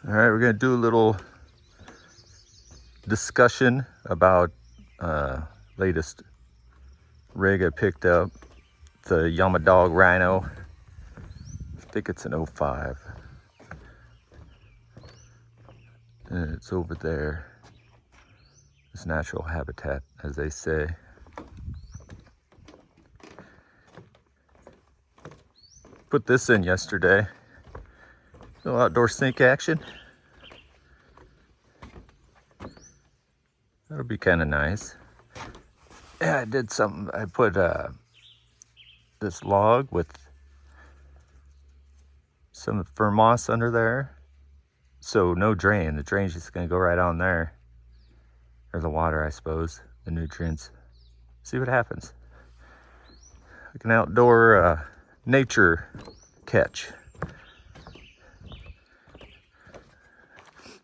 All right, we're gonna do a little discussion about latest rig I picked up. It's a Yamaha Rhino. I think it's an 05. And it's over there. It's natural habitat, as they say. Put this in yesterday. A little outdoor sink action. That'll be kind of nice. Yeah, I did something. I put this log with some fir moss under there. So no drain. The drain's just gonna go right on there. Or the water, I suppose. The nutrients. See what happens. Like an outdoor nature catch.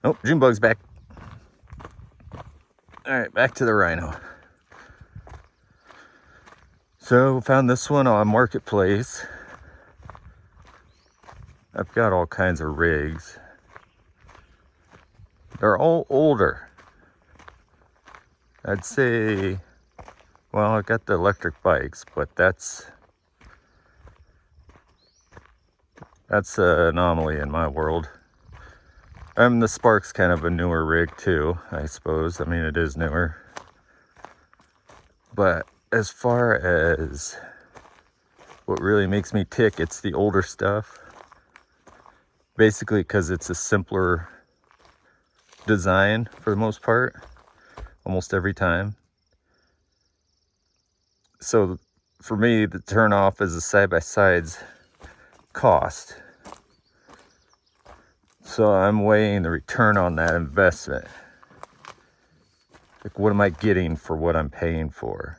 Oh, June bug's back. All right, back to the Rhino. So found this one on Marketplace. I've got all kinds of rigs. They're all older. I'd say, well, I got the electric bikes, but that's an anomaly in my world. The Spark's kind of a newer rig too, I suppose. I mean, it is newer. But as far as what really makes me tick, it's the older stuff. Basically because it's a simpler design for the most part, almost every time. So for me, the turn off is the side-by-sides cost. So I'm weighing the return on that investment. Like, what am I getting for what I'm paying for?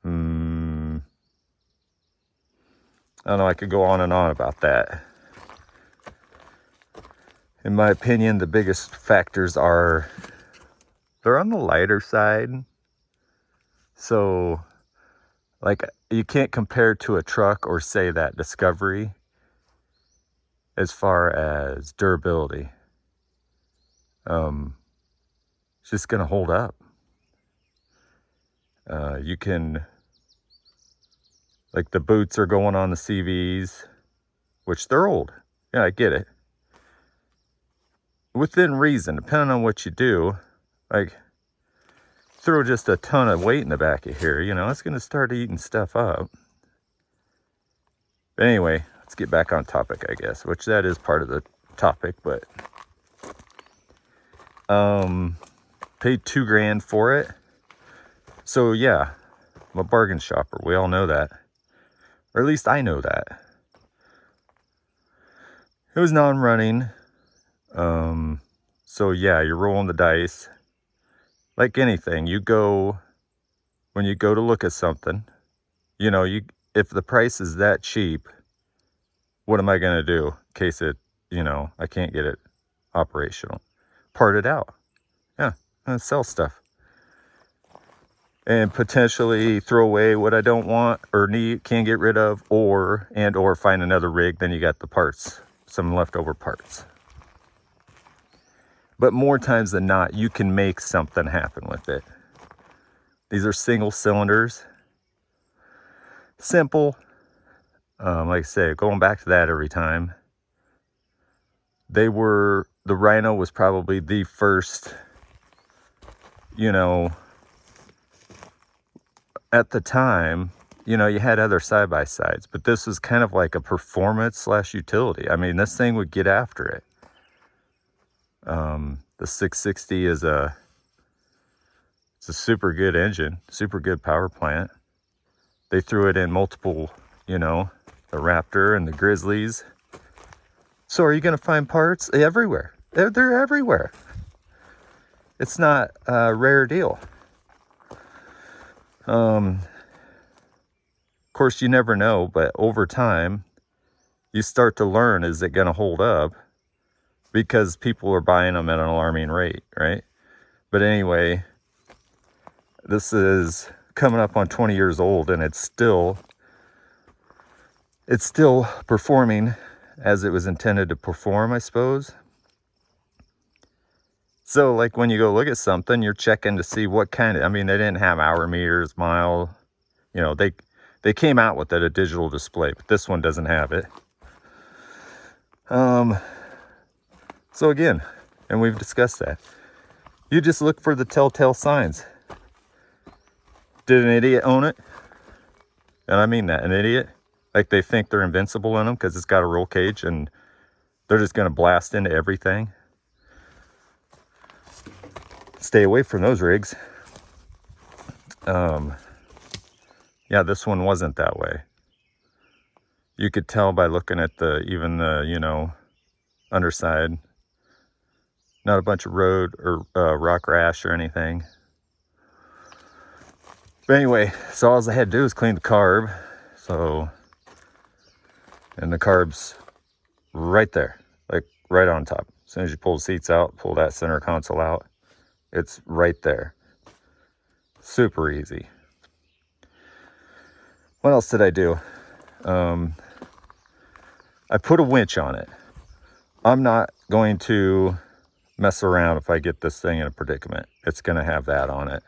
I don't know, I could go on and on about that. In my opinion, the biggest factors are they're on the lighter side. So, like, you can't compare to a truck or say that Discovery as far as durability. It's just gonna hold up. You can, like, the boots are going on the CVs, which they're old. Yeah, I get it. Within reason, depending on what you do, like, throw just a ton of weight in the back of here, you know, it's gonna start eating stuff up. But anyway, let's get back on topic, I guess, which that is part of the topic, but paid $2,000 for it. So yeah, I'm a bargain shopper. We all know that, or at least I know that. It was non-running. So yeah, you're rolling the dice. Like anything, when you go to look at something, you know, if the price is that cheap, what am I going to do in case I can't get it operational? Part it out. Yeah, sell stuff. And potentially throw away what I don't want or need, can't get rid of, or find another rig. Then you got the parts, some leftover parts. But more times than not, you can make something happen with it. These are single cylinders. Simple. Like I say, going back to that every time. The Rhino was probably the first, at the time, you had other side-by-sides, but this was kind of like a performance / utility. I mean, this thing would get after it. The 660 it's a super good engine, super good power plant. They threw it in multiple, the Raptor and the Grizzlies. So are you going to find parts everywhere? They're everywhere. It's not a rare deal. Of course, you never know, but over time, you start to learn, is it going to hold up? Because people are buying them at an alarming rate, right? But anyway, this is coming up on 20 years old, and it's still performing as it was intended to perform, I suppose. So like when you go look at something, you're checking to see what kind of, I mean, they didn't have hour meters, mile, you know, they came out with it, a digital display, but this one doesn't have it. So again, and we've discussed that, you just look for the telltale signs. Did an idiot own it? And I mean that, an idiot. Like they think they're invincible in them because it's got a roll cage and they're just going to blast into everything. Stay away from those rigs. Yeah, this one wasn't that way. You could tell by looking at even the, you know, underside. Not a bunch of road or rock rash or anything. But anyway, so all I had to do was clean the carb. So, and the carb's right there, like right on top. As soon as you pull the seats out, pull that center console out, it's right there. Super easy. What else did I do? I put a winch on it. I'm not going to mess around if I get this thing in a predicament. It's going to have that on it.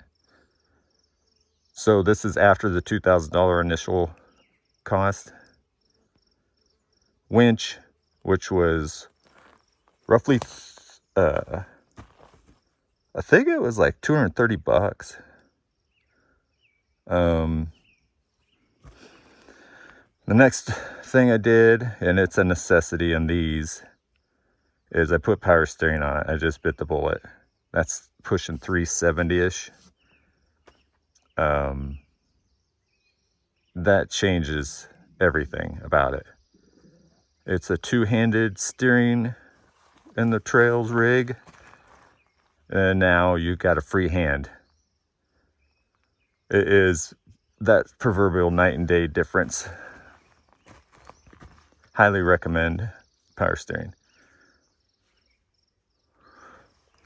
So this is after the $2,000 initial cost. Winch, which was roughly, I think it was like $230. The next thing I did, and it's a necessity in these, is I put power steering on it. I just bit the bullet. That's pushing 370-ish. That changes everything about it. It's a two-handed steering in the trails rig, and now you got a free hand. It is that proverbial night and day difference. Highly recommend power steering.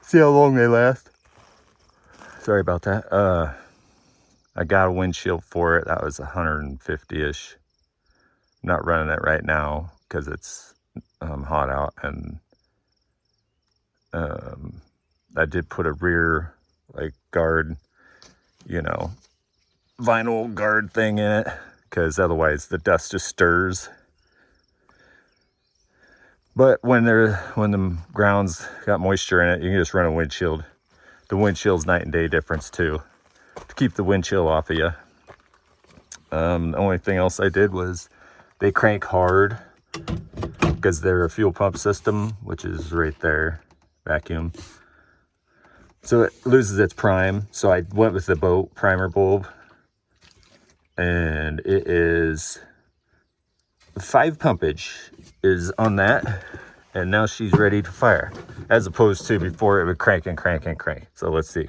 See how long they last. Sorry about that. I got a windshield for it. That was 150-ish. Not running it right now because it's hot out, and I did put a rear like guard, you know, vinyl guard thing in it because otherwise the dust just stirs. But when the ground's got moisture in it, you can just run a windshield. The windshield's night and day difference too, to keep the wind chill off of you. The only thing else I did was they crank hard because they're a fuel pump system, which is right there, vacuum. So it loses its prime. So I went with the boat primer bulb, and it is 5 pumpage is on that, and now she's ready to fire, as opposed to before it would crank and crank and crank. So let's see.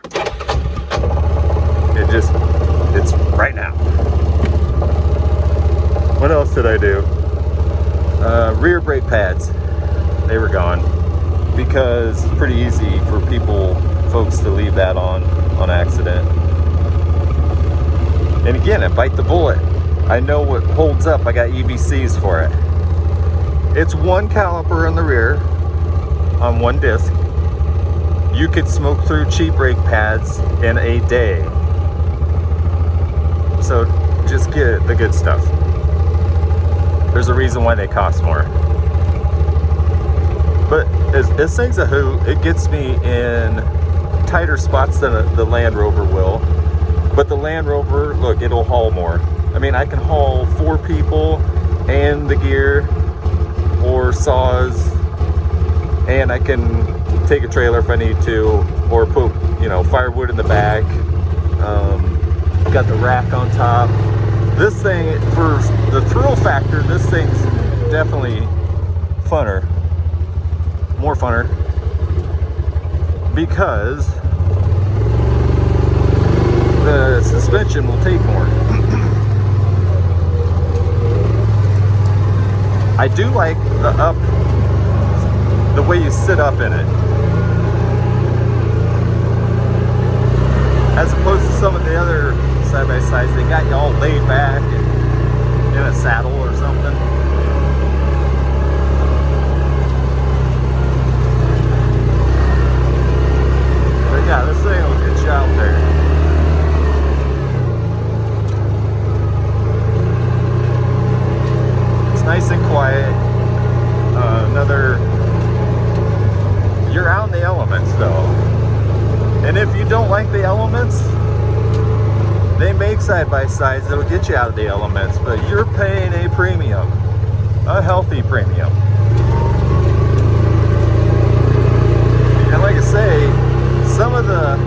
It's right now. What else did I do? Rear brake pads, they were gone because it's pretty easy for folks to leave that on accident. And again, I bite the bullet. I know what holds up. I got EBCs for it. It's one caliper in the rear on one disc. You could smoke through cheap brake pads in a day. So just get the good stuff. There's a reason why they cost more. But this thing's a hoot. It gets me in tighter spots than the Land Rover will. But the Land Rover, look, it'll haul more. I mean, I can haul 4 people and the gear or saws, and I can take a trailer if I need to, or put, you know, firewood in the back. Got the rack on top. This thing, for the thrill factor, this thing's definitely funner, more funner, because the suspension will take more. I do like the way you sit up in it, as opposed to some of the other side-by-sides. They got you all laid back and in a saddle or something. if you don't like the elements, they make side-by-sides that'll get you out of the elements, but you're paying a premium, a healthy premium. And like I say, some of the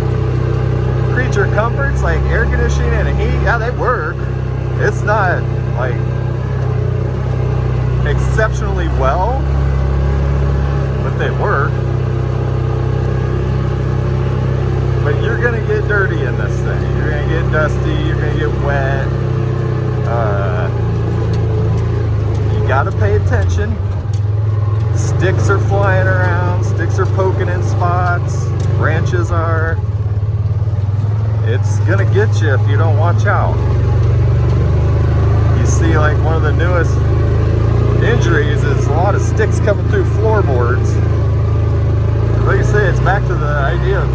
creature comforts, like air conditioning and heat, yeah, they work. It's not like exceptionally well, but they work. But you're gonna get dirty in this thing. You're gonna get dusty, you're gonna get wet. You gotta pay attention. Sticks are flying around, sticks are poking in spots, branches are. It's gonna get you if you don't watch out. You see, like, one of the newest injuries is a lot of sticks coming through floorboards. Like I say, it's back to the idea of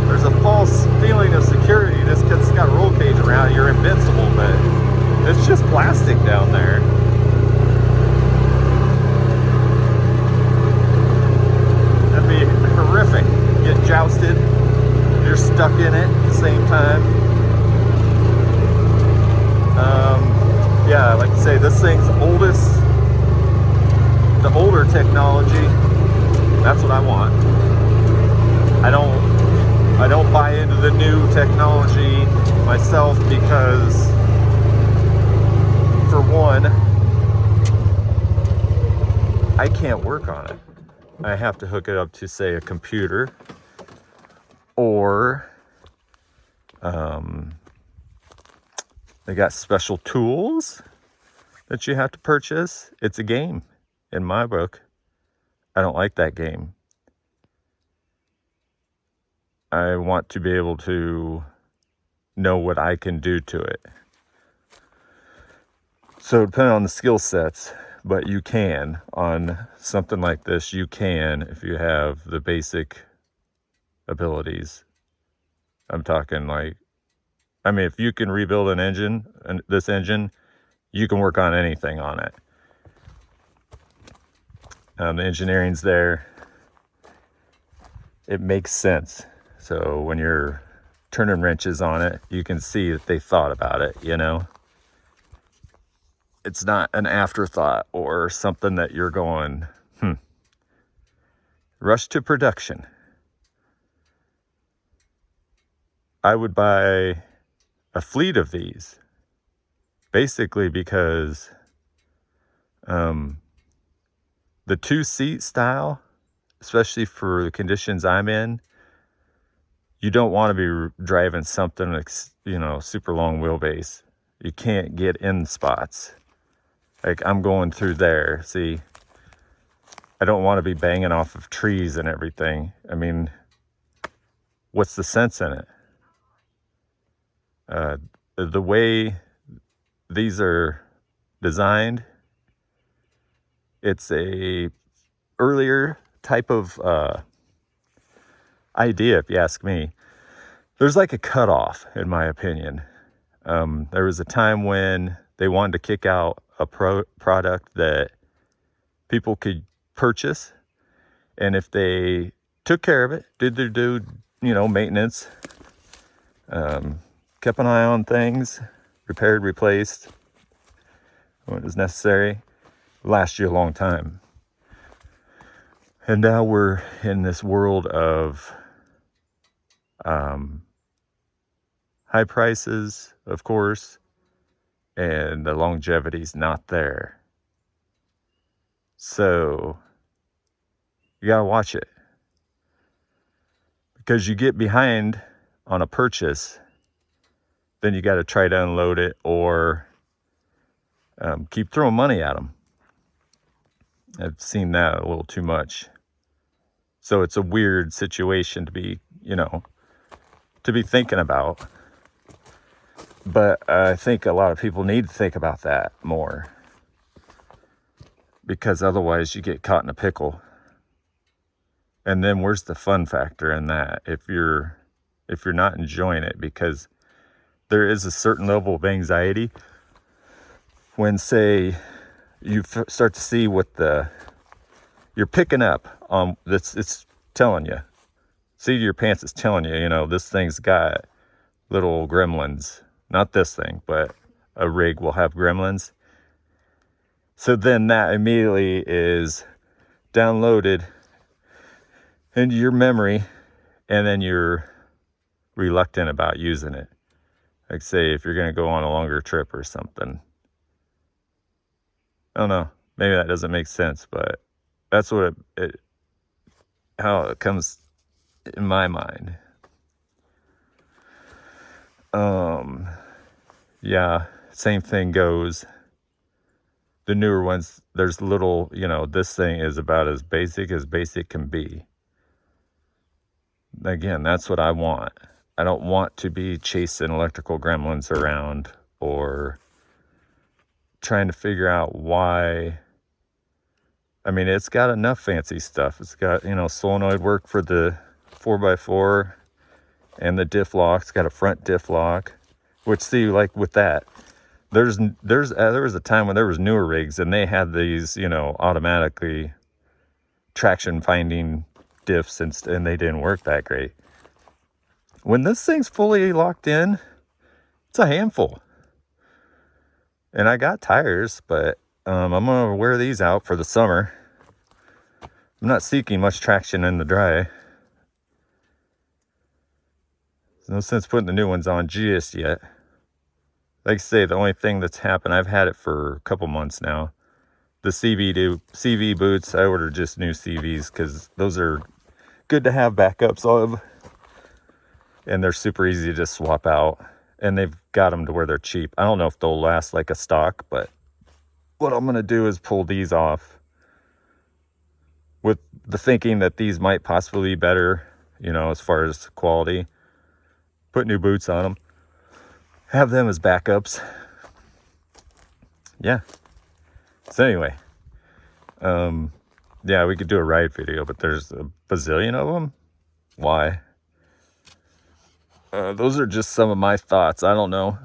there's a false feeling of security just because it's got a roll cage around it, you're invincible, but it's just plastic down there. That'd be horrific. Get jousted, you're stuck in it at the same time. Yeah, like I say, this thing's oldest, the older technology. That's what I want. I don't buy into the new technology myself because, for one, I can't work on it. I have to hook it up to, say, a computer, or they got special tools that you have to purchase. It's a game in my book. I don't like that game. I want to be able to know what I can do to it. So depending on the skill sets, but you can, on something like this, you can, if you have the basic abilities. I'm talking like, I mean, if you can rebuild an engine, this engine, you can work on anything on it. The engineering's there. It makes sense. So when you're turning wrenches on it, you can see that they thought about it, you know? It's not an afterthought or something that you're going, rush to production. I would buy a fleet of these, basically because the 2-seat style, especially for the conditions I'm in, you don't want to be driving something, you know, super long wheelbase. You can't get in spots. Like, I'm going through there. See, I don't want to be banging off of trees and everything. I mean, what's the sense in it? The way these are designed, it's a earlier type of idea, if you ask me. There's like a cutoff, in my opinion. There was a time when they wanted to kick out a product that people could purchase, and if they took care of it, did their due, maintenance, kept an eye on things, repaired, replaced when it was necessary, last you a long time. And now we're in this world of high prices, of course, and the longevity's not there. So you gotta watch it, because you get behind on a purchase, then you got to try to unload it, or keep throwing money at them. I've seen that a little too much. So it's a weird situation to be, to be thinking about. But I think a lot of people need to think about that more, because otherwise you get caught in a pickle. And then where's the fun factor in that if you're not enjoying it? Because there is a certain level of anxiety when, say, you start to see what you're picking up on. It's telling you seat of your pants is telling you, you know, this thing's got little gremlins. Not this thing, but a rig will have gremlins. So then that immediately is downloaded into your memory, and then you're reluctant about using it. Like, say, if you're going to go on a longer trip or something. I don't know. Maybe that doesn't make sense, but that's what how it comes in my mind. Yeah, same thing goes. The newer ones, there's little, you know, this thing is about as basic can be. Again, that's what I want. I don't want to be chasing electrical gremlins around or trying to figure out why. I mean, it's got enough fancy stuff. It's got, you know, solenoid work for the 4x4 and the diff lock. It's got a front diff lock, which, see, like with that, there was a time when there was newer rigs and they had these, you know, automatically traction finding diffs, and they didn't work that great. When this thing's fully locked in, it's a handful. And I got tires, but I'm gonna wear these out for the summer. I'm not seeking much traction in the dry. There's no sense putting the new ones on just yet. Like I say, the only thing that's happened, I've had it for a couple months now. The CV boots, I ordered just new CVs because those are good to have backups of. And they're super easy to just swap out. And they've got them to where they're cheap. I don't know if they'll last like a stock, but what I'm going to do is pull these off with the thinking that these might possibly be better, you know, as far as quality. Put new boots on them. Have them as backups. Yeah. So anyway, yeah, we could do a ride video, but there's a bazillion of them. Why? Those are just some of my thoughts. I don't know.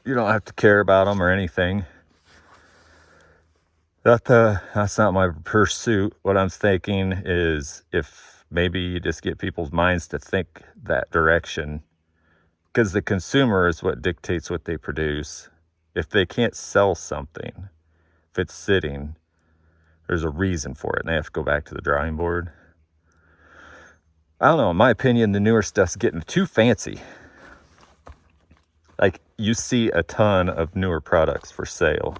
You don't have to care about them or anything. That's not my pursuit. What I'm thinking is, if maybe you just get people's minds to think that direction, because the consumer is what dictates what they produce. If they can't sell something, if it's sitting, there's a reason for it, and they have to go back to the drawing board. I don't know. In my opinion, the newer stuff's getting too fancy. Like, you see a ton of newer products for sale,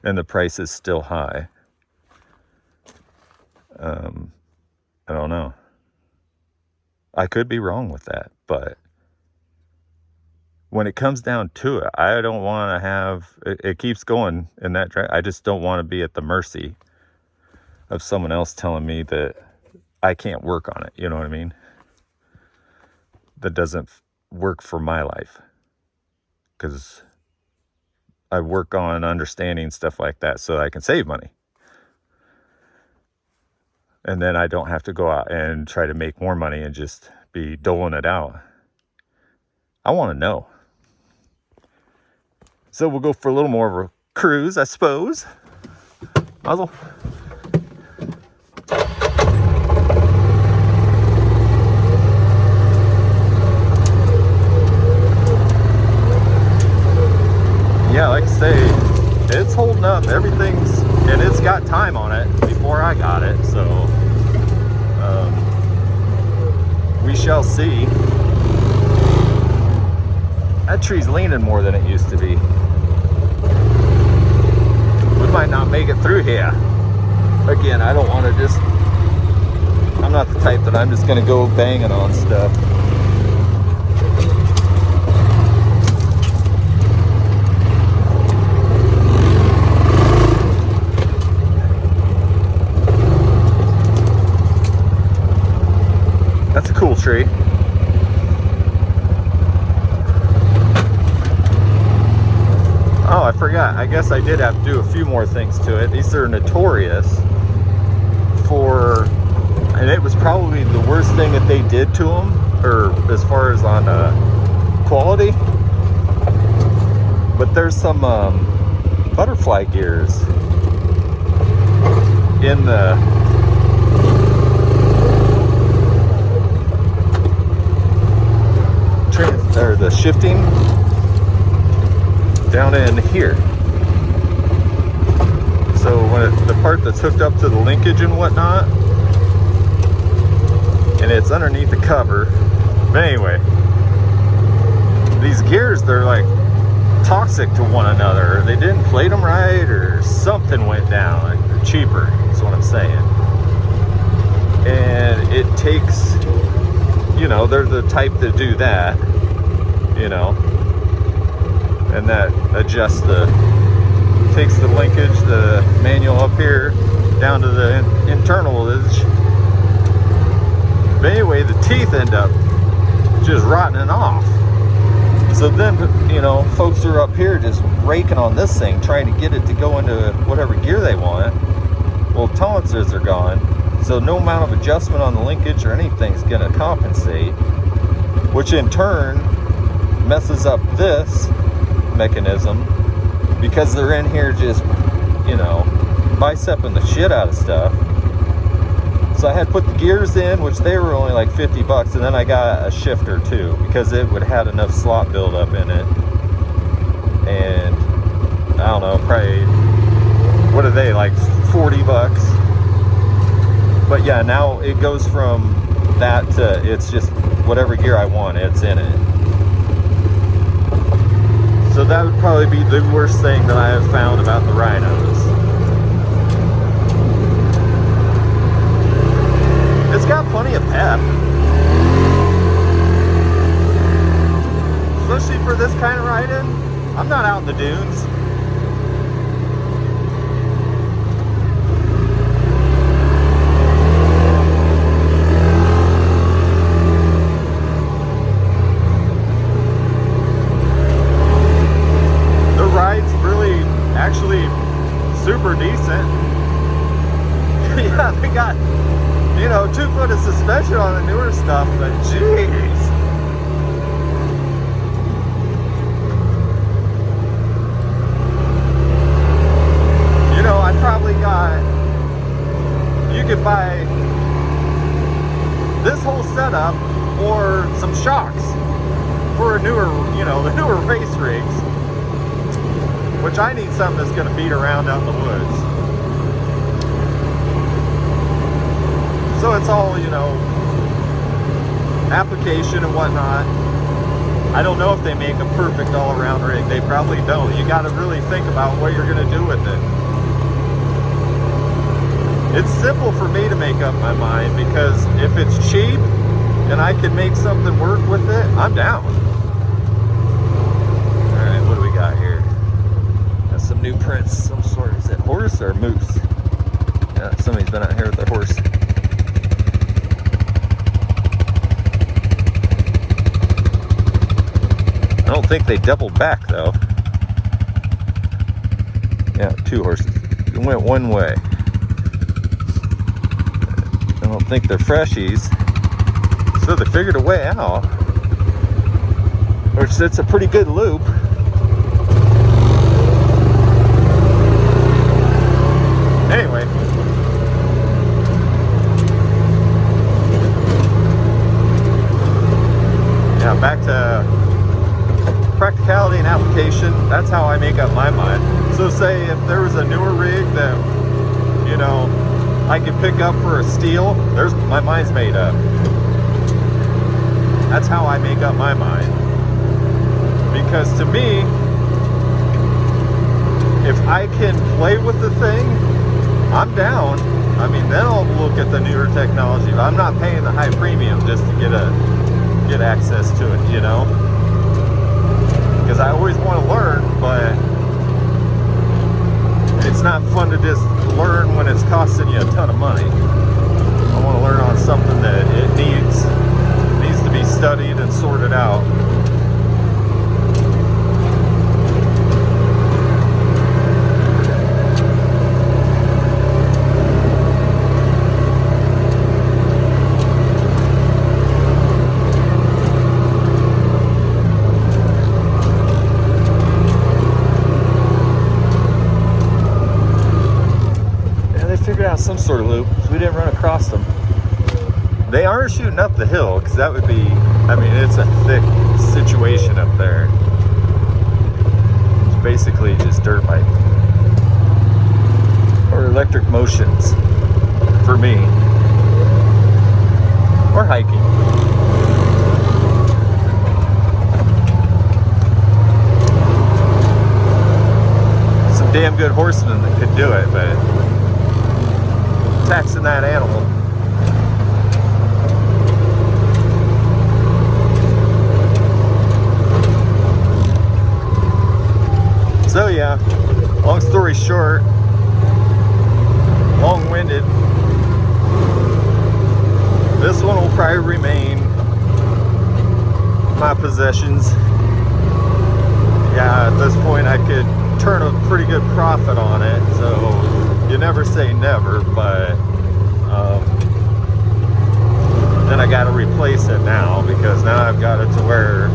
and the price is still high. I don't know. I could be wrong with that, but when it comes down to it, I don't want to have it keeps going in that direction. I just don't want to be at the mercy of someone else telling me that I can't work on it. You know what I mean? That doesn't work for my life, because I work on understanding stuff like that so that I can save money. And then I don't have to go out and try to make more money and just be doling it out. I want to know. So we'll go for a little more of a cruise, I suppose. Muzzle. Yeah, like I say, it's holding up. Everything's, and it's got time on it before I got it, so we shall see. That tree's leaning more than it used to be. We might not make it through here. Again, I don't want to just, I'm not the type that I'm just going to go banging on stuff. That's a cool tree. Oh, I forgot. I guess I did have to do a few more things to it. These are notorious for, and it was probably the worst thing that they did to them, or as far as on quality. But there's some butterfly gears in the or the shifting down in here. So when the part that's hooked up to the linkage and whatnot, and it's underneath the cover. But anyway, these gears, they're like toxic to one another. They didn't plate them right, or something went down. Like, they're cheaper, that's what I'm saying. And it takes, you know, they're the type that do that, you know, and that adjusts takes the linkage, the manual up here, down to the internalage. But anyway, the teeth end up just rotting off. So then, you know, folks are up here just raking on this thing, trying to get it to go into whatever gear they want. Well, tolerances are gone, so no amount of adjustment on the linkage or anything is going to compensate, which in turn messes up this mechanism, because they're in here just, you know, bicepping the shit out of stuff. So I had put the gears in, which they were only like $50, and then I got a shifter too, because it would have had enough slot buildup in it. And I don't know, probably, what are they, like $40? But yeah, now it goes from that to, it's just whatever gear I want, it's in it. So that would probably be the worst thing that I have found about the Rhinos. It's got plenty of pep, especially for this kind of riding. I'm not out in the dunes. The ride's really, actually, super decent. Yeah, they got, you know, 2 foot of suspension on the newer stuff, but jeez. You know, I probably got, you could buy this whole setup or some shocks for a newer, you know, the newer race rigs, which I need something that's going to beat around out in the woods. So it's all, you know, application and whatnot. I don't know if they make a perfect all-around rig. They probably don't. You got to really think about what you're going to do with it. It's simple for me to make up my mind, because if it's cheap and I can make something work with it, I'm down. All right, what do we got here? Got some new prints, some sort. Is it horse or moose? Yeah, somebody's been out here with their horse. I don't think they doubled back though. Yeah, 2 horses. It went one way. I don't think they're freshies. So they figured a way out. Which, it's a pretty good loop. Anyway. Yeah, back to practicality and application. That's how I make up my mind. So say if there was a newer rig that, you know, I could pick up for a steal, there's, my mind's made up. That's how I make up my mind. Because to me, if I can play with the thing, I'm down. I mean, then I'll look at the newer technology. I'm not paying the high premium just to get access to it, you know? Because I always want to learn, but it's not fun to just learn when it's costing you a ton of money. I want to learn on something that it needs to be studied and sorted out. Some sort of loop. We didn't run across them. They aren't shooting up the hill, because that would be, I mean, it's a thick situation up there. It's basically just dirt bike. Or electric motions, for me. Or hiking. Some damn good horsemen that could do it, but taxing that animal. So yeah, long story short, long-winded, this one will probably remain my possessions. Yeah, at this point I could turn a pretty good profit on it, so you never say never, but then I gotta replace it now, because now I've got it to where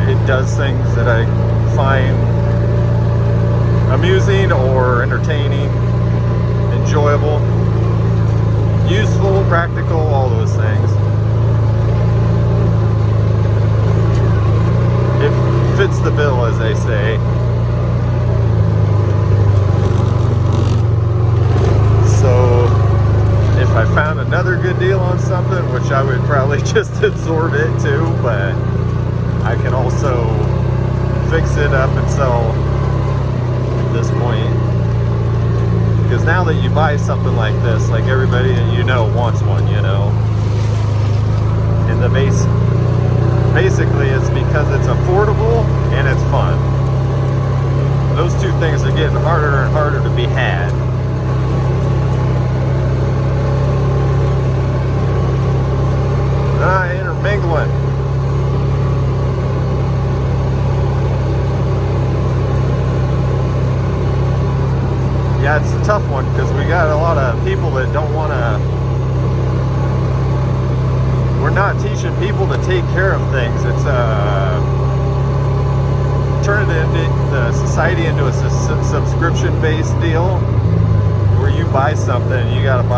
it does things that I find amusing or entertaining, enjoyable, useful, practical, all those things. It fits the bill, as they say. So if I found another good deal on something, which I would probably just absorb it too, but I can also fix it up and sell at this point. Because now that you buy something like this, like everybody that you know wants one, you know. In the base, basically it's because it's affordable and it's fun. Those two things are getting harder and harder to be had. Intermingling. Yeah, it's a tough one, because we got a lot of people that don't want to. We're not teaching people to take care of things. It's turning it into the society into a subscription-based deal, where you buy something, you got to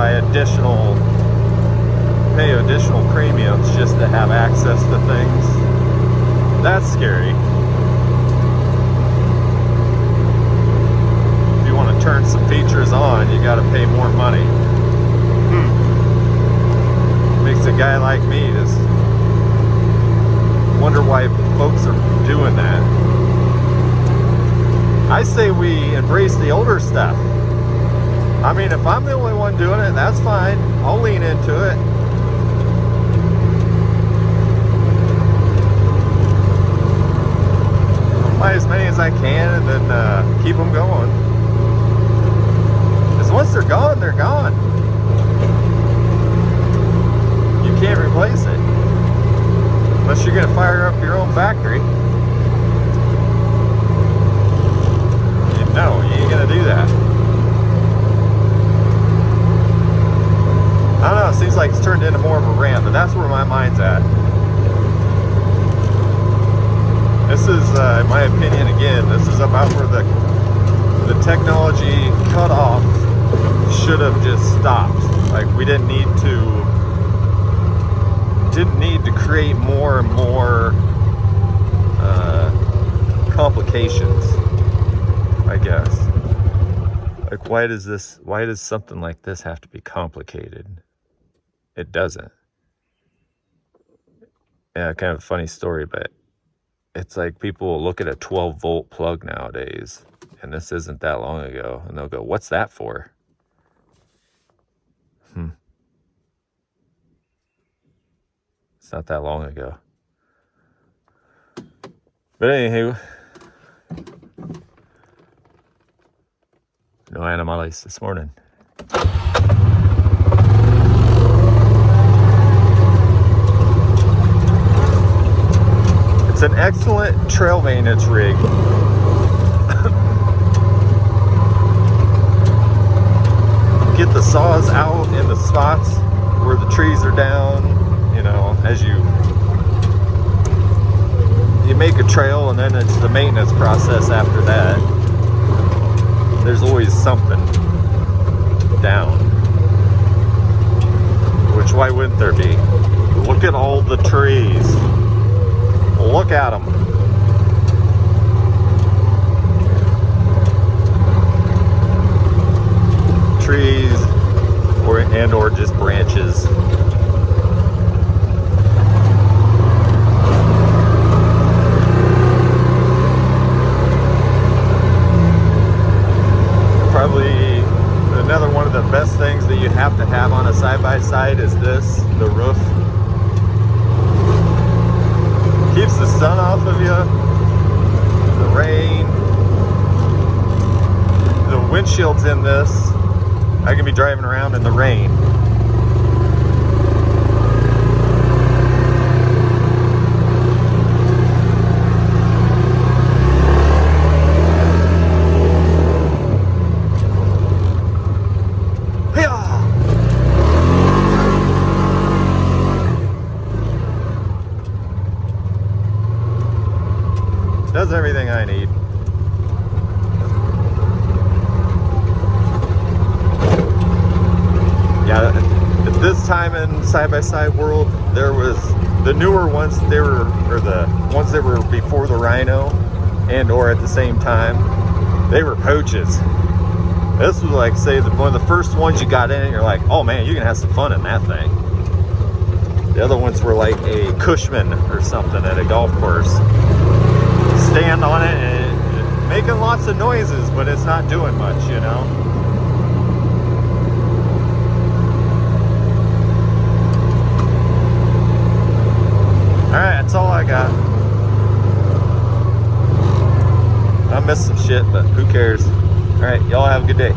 pay additional premiums just to have access to things. That's scary. Turn some features on, you got to pay more money. Makes a guy like me just wonder why folks are doing that. I say we embrace the older stuff. I mean, if I'm the only one doing it, that's fine. I'll lean into it. I'll buy as many as I can and then keep them going. Once they're gone, they're gone. You can't replace it. Unless you're going to fire up your own factory. No, you ain't going to do that. I don't know, it seems like it's turned into more of a rant, but that's where my mind's at. This is, in my opinion, again, this is about where the technology cut off should have just stopped. Like, we didn't need to create more and more complications, I guess. Like, why does something like this have to be complicated? It doesn't. Yeah, kind of a funny story, but it's like people will look at a 12-volt plug nowadays, and this isn't that long ago, and they'll go, "What's that for?" It's not that long ago. But anywho, no animales this morning. It's an excellent trail maintenance rig. Get the saws out in the spots where the trees are down, you know, as you make a trail, and then it's the maintenance process after that. There's always something down. which why wouldn't there be? Look at all the trees. Look at them. Trees or just branches. Probably another one of the best things that you have to have on a side-by-side is this, the roof. Keeps the sun off of you, the rain. The windshield's in this. I can be driving around in the rain. Does everything I need. Yeah, at this time in side-by-side world, there was the newer ones, or the ones that were before the Rhino and or at the same time, they were pouches. This was like, say, one of the first ones you got in and you're like, oh man, you can have some fun in that thing. The other ones were like a Cushman or something at a golf course. Stand on it and making lots of noises, but it's not doing much, you know. Alright, that's all I got. I missed some shit, but who cares? Alright, y'all have a good day.